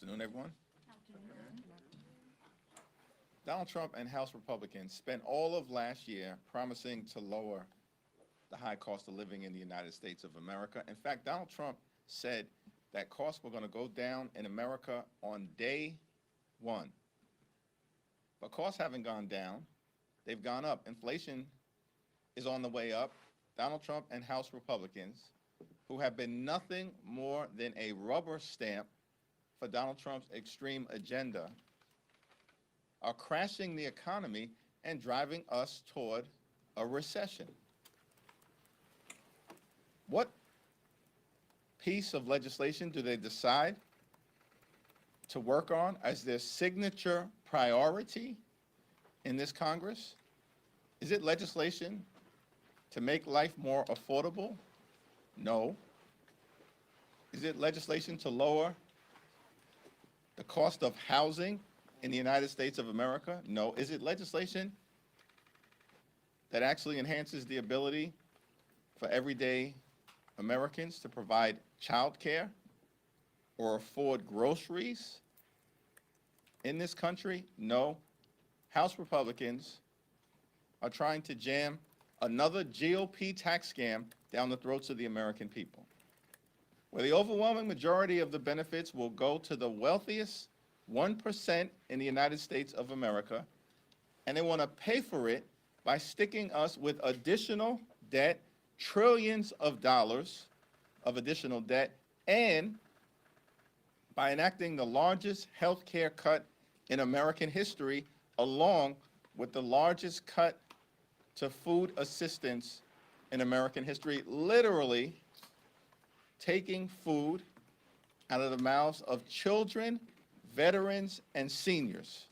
Afternoon, everyone. Donald Trump and House Republicans spent all of last year promising to lower the high cost of living in the United States of America. In fact, Donald Trump said that costs were going to go down in America on day one. But costs haven't gone down. They've gone up. Inflation is on the way up. Donald Trump and House Republicans, who have been nothing more than a rubber stamp for Donald Trump's extreme agenda, are crashing the economy and driving us toward a recession. What piece of legislation do they decide to work on as their signature priority in this Congress? Is it legislation to make life more affordable? No. Is it legislation to lower the cost of housing in the United States of America? No. Is it legislation that actually enhances the ability for everyday Americans to provide child care or afford groceries in this country? No. House Republicans are trying to jam another GOP tax scam down the throats of the American people, where the overwhelming majority of the benefits will go to the wealthiest 1% in the United States of America, and they want to pay for it by sticking us with additional debt, trillions of dollars of additional debt, and by enacting the largest health care cut in American history, along with the largest cut to food assistance in American history, literally taking food out of the mouths of children, veterans, and seniors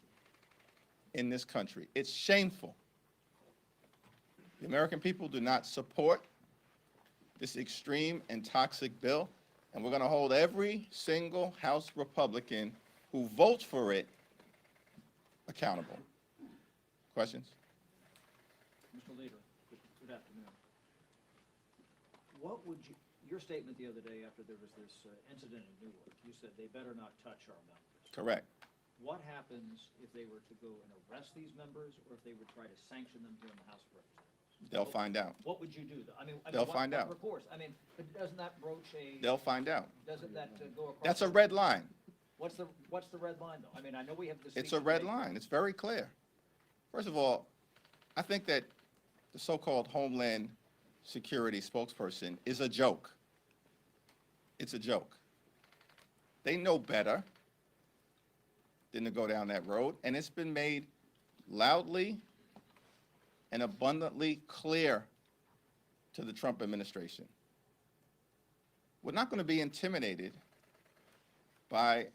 in this country. It's shameful. The American people do not support this extreme and toxic bill, and we're going to hold every single House Republican who votes for it accountable. Questions? Mr. Leader, good afternoon. What would you, your statement the other day after there was this incident in Newark, you said they better not touch our members. Correct. What happens if they were to go and arrest these members, or if they would try to sanction them here in the House of Representatives? They'll find out. What would you do? They'll find out. Recourse? I mean, but doesn't that broach a? They'll find out. Doesn't that go across? That's a red line. What's the red line, though? I mean, I know we have this. It's a red line. It's very clear. First of all, I think that the so-called Homeland Security spokesperson is a joke. It's a joke. They know better than to go down that road, and it's been made loudly and abundantly clear to the Trump administration. We're not going to be intimidated by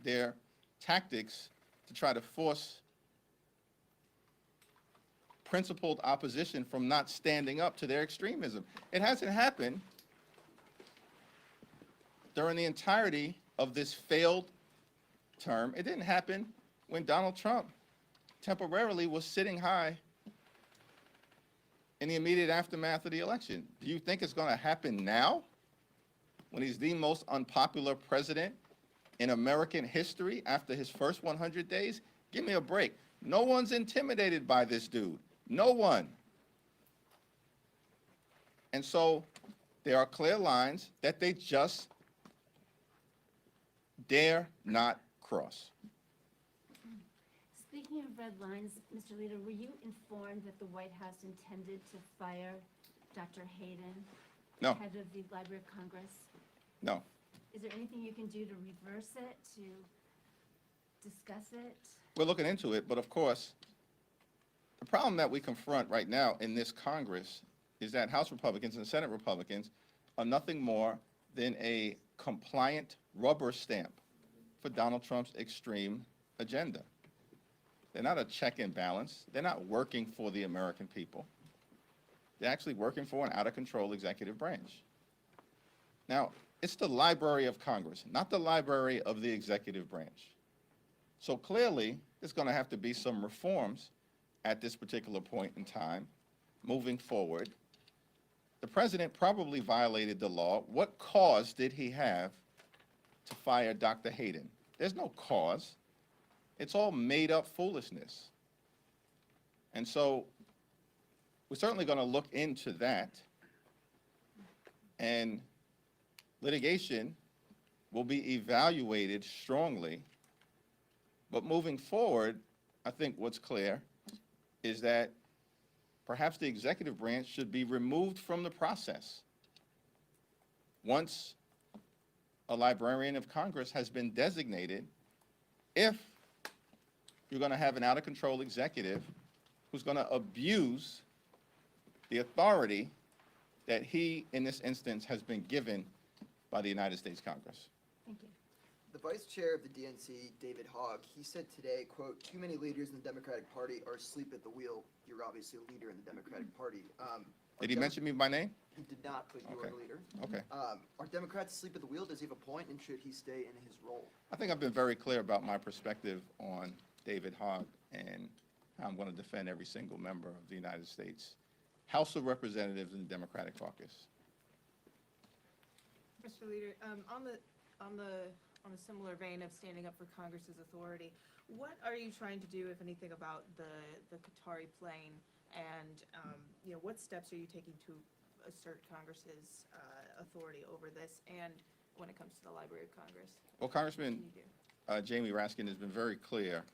their tactics to try to force principled opposition from not standing up to their extremism. It hasn't happened during the entirety of this failed term. It didn't happen when Donald Trump temporarily was sitting high in the immediate aftermath of the election. Do you think it's going to happen now, when he's the most unpopular president in American history after his first 100 days? Give me a break. No one's intimidated by this dude. No one. And so there are clear lines that they just dare not cross. Speaking of red lines, Mr. Leader, were you informed that the White House intended to fire Dr. Hayden, No. head of the Library of Congress? No. Is there anything you can do to reverse it, to discuss it? We're looking into it, but of course, the problem that we confront right now in this Congress is that House Republicans and Senate Republicans are nothing more than a compliant rubber stamp for Donald Trump's extreme agenda. They're not a check and balance. They're not working for the American people. They're actually working for an out-of-control executive branch. Now, it's the Library of Congress, not the Library of the executive branch. So clearly, there's going to have to be some reforms at this particular point in time, moving forward. The president probably violated the law. What cause did he have to fire Dr. Hayden? There's no cause. It's all made-up foolishness. And so we're certainly going to look into that, and litigation will be evaluated strongly. But moving forward, I think what's clear is that perhaps the executive branch should be removed from the process once a librarian of Congress has been designated, if you're going to have an out-of-control executive who's going to abuse the authority that he, in this instance, has been given by the United States Congress. Thank you. The vice chair of the DNC, David Hogg, he said today, quote, "Too many leaders in the Democratic Party are asleep at the wheel." You're obviously a leader in the Democratic Party. Did he mention me by name? He did not, but you are Okay. a leader. Okay. Are Democrats asleep at the wheel? Does he have a point, and should he stay in his role? I think I've been very clear about my perspective on David Hogg and how I'm going to defend every single member of the United States House of Representatives in the Democratic caucus. Mr. Leader, on a similar vein of standing up for Congress's authority, what are you trying to do, if anything, about the Qatari plane? And, what steps are you taking to assert Congress's authority over this, and when it comes to the Library of Congress? Well, What can Congressman you do? Jamie Raskin has been very clear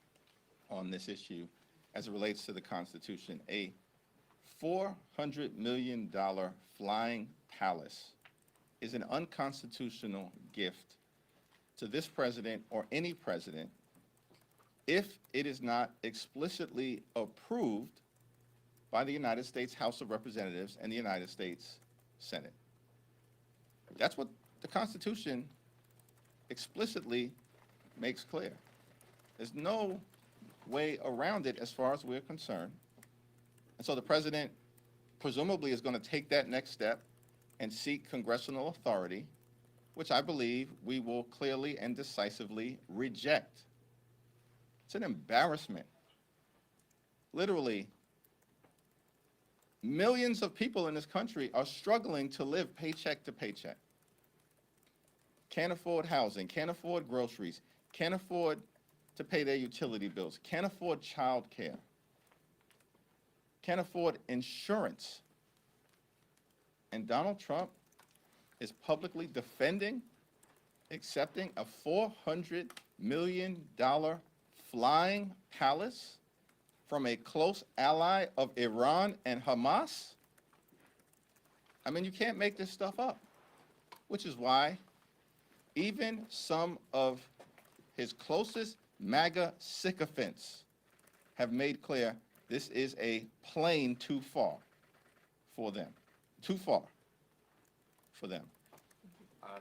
on this issue as it relates to the Constitution. A $400 million flying palace is an unconstitutional gift to this president or any president if it is not explicitly approved by the United States House of Representatives and the United States Senate. That's what the Constitution explicitly makes clear. There's no way around it as far as we're concerned. And so the president presumably is going to take that next step and seek congressional authority, which I believe we will clearly and decisively reject. It's an embarrassment. Literally, millions of people in this country are struggling to live paycheck to paycheck. Can't afford housing, can't afford groceries, can't afford to pay their utility bills, can't afford child care, can't afford insurance. And Donald Trump is publicly defending, accepting a $400 million flying palace from a close ally of Iran and Hamas? I mean, you can't make this stuff up, which is why even some of his closest MAGA sycophants have made clear this is a plane too far for them. Too far for them.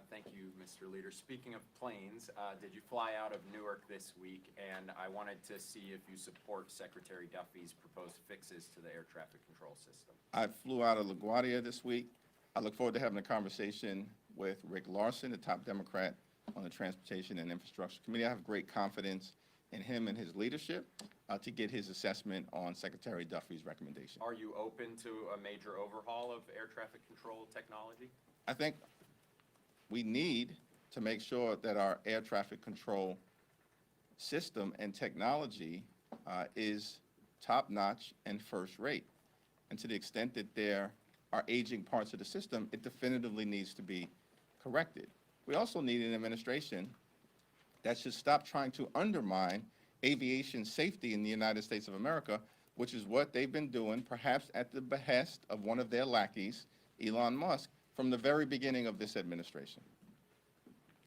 Thank you, Mr. Leader. Speaking of planes, did you fly out of Newark this week? And I wanted to see if you support Secretary Duffy's proposed fixes to the air traffic control system. I flew out of LaGuardia this week. I look forward to having a conversation with Rick Larson, the top Democrat on the Transportation and Infrastructure Committee. I have great confidence in him and his leadership to get his assessment on Secretary Duffy's recommendation. Are you open to a major overhaul of air traffic control technology? I think we need to make sure that our air traffic control system and technology is top-notch and first-rate. And to the extent that there are aging parts of the system, it definitively needs to be corrected. We also need an administration that should stop trying to undermine aviation safety in the United States of America, which is what they've been doing, perhaps at the behest of one of their lackeys, Elon Musk, from the very beginning of this administration.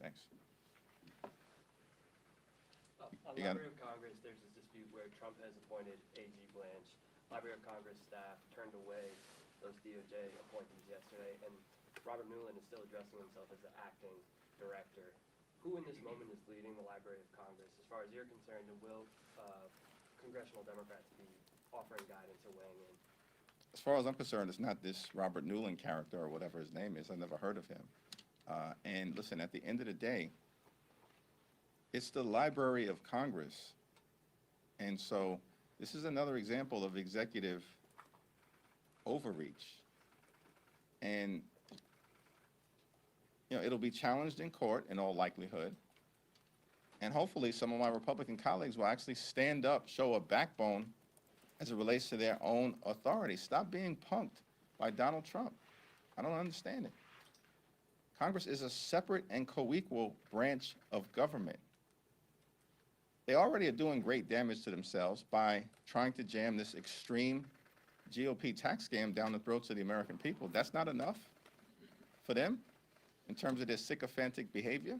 Thanks. On You got it. Library of Congress, there's this dispute where Trump has appointed A.G. Blanche. Library of Congress staff turned away those DOJ appointees yesterday, and Robert Newland is still addressing himself as the acting director. Who in this moment is leading the Library of Congress? As far as you're concerned, and will congressional Democrats be offering guidance or weighing in? As far as I'm concerned, it's not this Robert Newland character or whatever his name is. I've never heard of him. And listen, at the end of the day, it's the Library of Congress. And so this is another example of executive overreach. And, you know, it'll be challenged in court in all likelihood. And hopefully some of my Republican colleagues will actually stand up, show a backbone as it relates to their own authority. Stop being punked by Donald Trump. I don't understand it. Congress is a separate and co-equal branch of government. They already are doing great damage to themselves by trying to jam this extreme GOP tax scam down the throats of the American people. That's not enough for them in terms of their sycophantic behavior.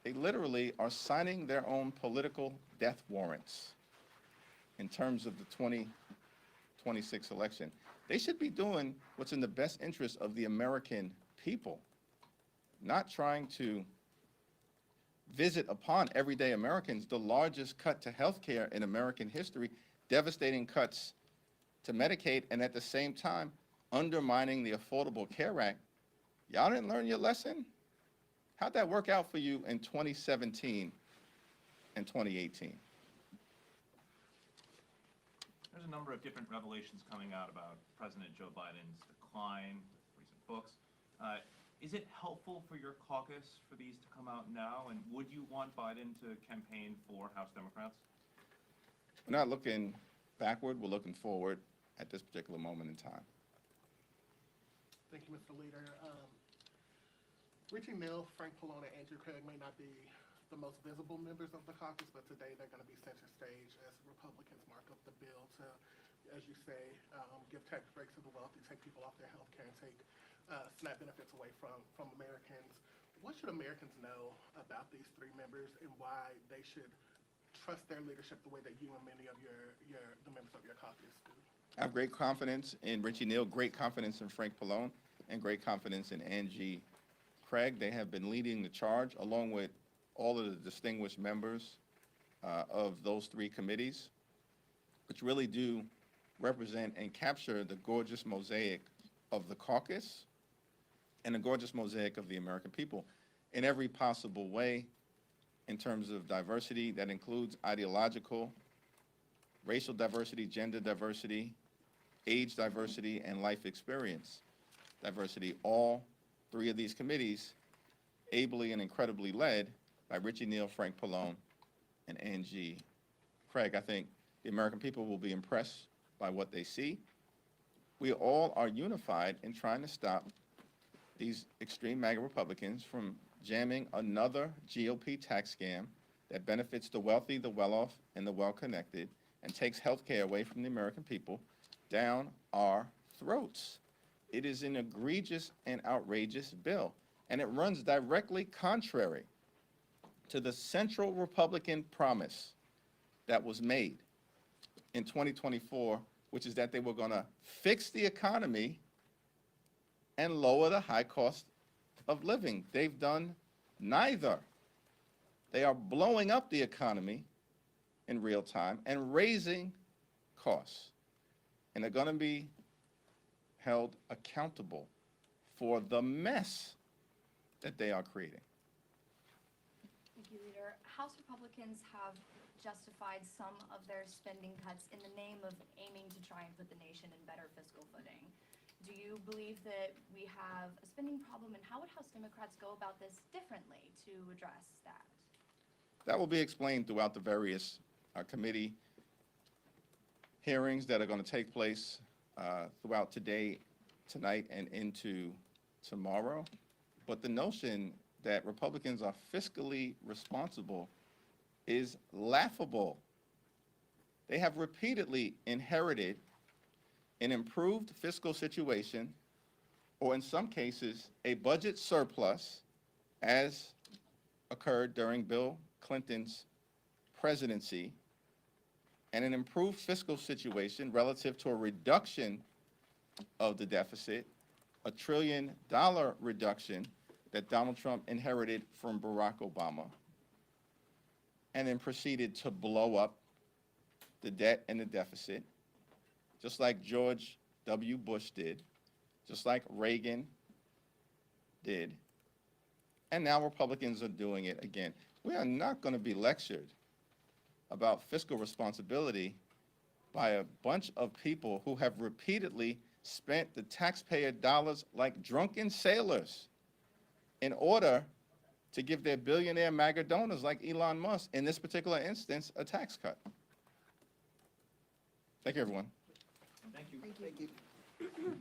They literally are signing their own political death warrants in terms of the 2026 election. They should be doing what's in the best interest of the American people, not trying to visit upon everyday Americans the largest cut to health care in American history, devastating cuts to Medicaid, and at the same time undermining the Affordable Care Act. Y'all didn't learn your lesson? How'd that work out for you in 2017 and 2018? There's a number of different revelations coming out about President Joe Biden's decline with recent books. Is it helpful for your caucus for these to come out now? And would you want Biden to campaign for House Democrats? We're not looking backward, we're looking forward at this particular moment in time. Thank you, Mr. Leader. Richie Neal, Frank Pallone, and Andrew Craig may not be the most visible members of the caucus, but today they're going to be center stage as Republicans mark up the bill to, as you say, give tax breaks to the wealthy, take people off their health care, and take SNAP benefits away from Americans. What should Americans know about these three members and why they should trust their leadership the way that you and many of the members of your caucus do? I have great confidence in Richie Neal, great confidence in Frank Pallone, and great confidence in Angie Craig. They have been leading the charge along with all of the distinguished members of those three committees, which really do represent and capture the gorgeous mosaic of the caucus and the gorgeous mosaic of the American people in every possible way in terms of diversity. That includes ideological, racial diversity, gender diversity, age diversity, and life experience diversity. All three of these committees ably and incredibly led by Richie Neal, Frank Pallone, and Angie Craig. I think the American people will be impressed by what they see. We all are unified in trying to stop these extreme MAGA Republicans from jamming another GOP tax scam that benefits the wealthy, the well-off, and the well-connected, and takes health care away from the American people down our throats. It is an egregious and outrageous bill, and it runs directly contrary to the central Republican promise that was made in 2024, which is that they were going to fix the economy and lower the high cost of living. They've done neither. They are blowing up the economy in real time and raising costs. And they're going to be held accountable for the mess that they are creating. Thank you, Leader. House Republicans have justified some of their spending cuts in the name of aiming to try and put the nation in better fiscal footing. Do you believe that we have a spending problem, and how would House Democrats go about this differently to address that? That will be explained throughout the various committee hearings that are going to take place throughout today, tonight, and into tomorrow. But the notion that Republicans are fiscally responsible is laughable. They have repeatedly inherited an improved fiscal situation, or in some cases, a budget surplus, as occurred during Bill Clinton's presidency, and an improved fiscal situation relative to a reduction of the deficit, a $1 trillion reduction that Donald Trump inherited from Barack Obama, and then proceeded to blow up the debt and the deficit, just like George W. Bush did, just like Reagan did, and now Republicans are doing it again. We are not going to be lectured about fiscal responsibility by a bunch of people who have repeatedly spent the taxpayer dollars like drunken sailors in order to give their billionaire MAGA donors like Elon Musk, in this particular instance, a tax cut. Thank you, everyone. Thank you. Thank you.